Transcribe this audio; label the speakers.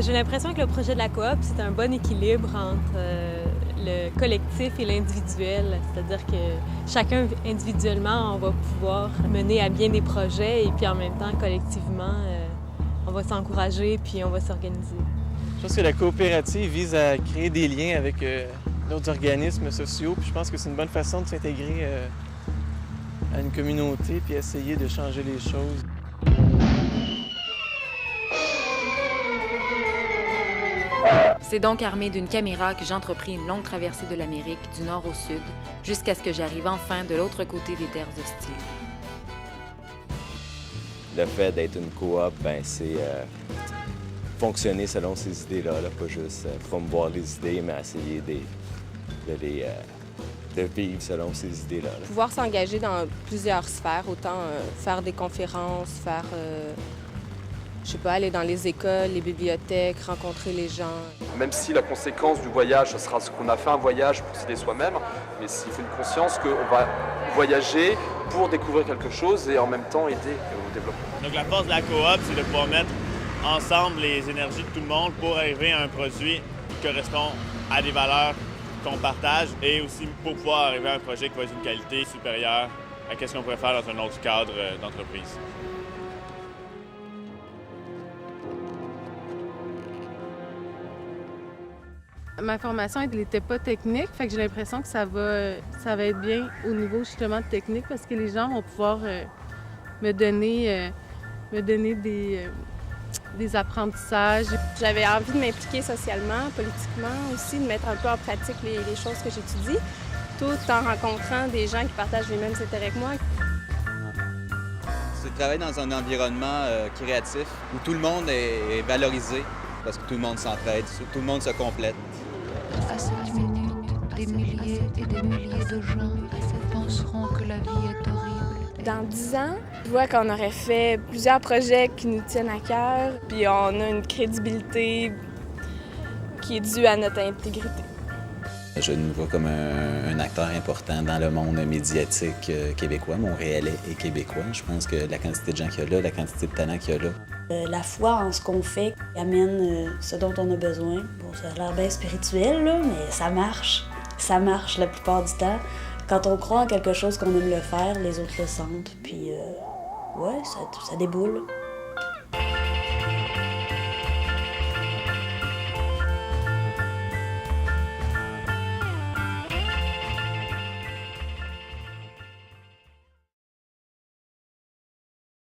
Speaker 1: J'ai l'impression que le projet de la coop, c'est un bon équilibre entre le collectif et l'individuel. C'est-à-dire que chacun individuellement, on va pouvoir mener à bien des projets et puis en même temps, collectivement, on va s'encourager puis on va s'organiser.
Speaker 2: Je pense que la coopérative vise à créer des liens avec d'autres organismes sociaux. Puis je pense que c'est une bonne façon de s'intégrer à une communauté puis essayer de changer les choses.
Speaker 3: C'est donc armé d'une caméra que j'entrepris une longue traversée de l'Amérique, du nord au sud, jusqu'à ce que j'arrive enfin de l'autre côté des terres hostiles.
Speaker 4: Le fait d'être une coop, c'est fonctionner selon ces idées-là, pas juste promouvoir les idées, mais essayer de vivre selon ces idées-là.
Speaker 5: Pouvoir s'engager dans plusieurs sphères, autant faire des conférences, faire, aller dans les écoles, les bibliothèques, rencontrer les gens.
Speaker 6: Même si la conséquence du voyage, ce sera ce qu'on a fait un voyage pour s'aider soi-même, mais il faut une conscience qu'on va voyager pour découvrir quelque chose et en même temps aider au développement.
Speaker 7: Donc la force de la coop, c'est de pouvoir mettre ensemble les énergies de tout le monde pour arriver à un produit qui correspond à des valeurs qu'on partage et aussi pour pouvoir arriver à un projet qui va être d'une qualité supérieure à ce qu'on pourrait faire dans un autre cadre d'entreprise.
Speaker 8: Ma formation, elle n'était pas technique, fait que j'ai l'impression que ça va être bien au niveau justement technique parce que les gens vont pouvoir me donner des apprentissages.
Speaker 5: J'avais envie de m'impliquer socialement, politiquement aussi, de mettre un peu en pratique les choses que j'étudie, tout en rencontrant des gens qui partagent les mêmes intérêts que moi.
Speaker 9: C'est de travailler dans un environnement créatif où tout le monde est valorisé parce que tout le monde s'entraide, tout le monde se complète.
Speaker 10: À cette minute, des milliers et des milliers de gens penseront que la vie est horrible.
Speaker 5: Dans 10 ans, je vois qu'on aurait fait plusieurs projets qui nous tiennent à cœur, puis on a une crédibilité qui est due à notre intégrité.
Speaker 11: Je nous vois comme un acteur important dans le monde médiatique québécois, montréalais et québécois. Je pense que la quantité de gens qu'il y a là, la quantité de talents qu'il y a là.
Speaker 12: La foi en ce qu'on fait amène ce dont on a besoin. Bon, ça a l'air bien spirituel, là, mais ça marche. Ça marche la plupart du temps. Quand on croit en quelque chose qu'on aime le faire, les autres le sentent. Puis, ouais, ça déboule.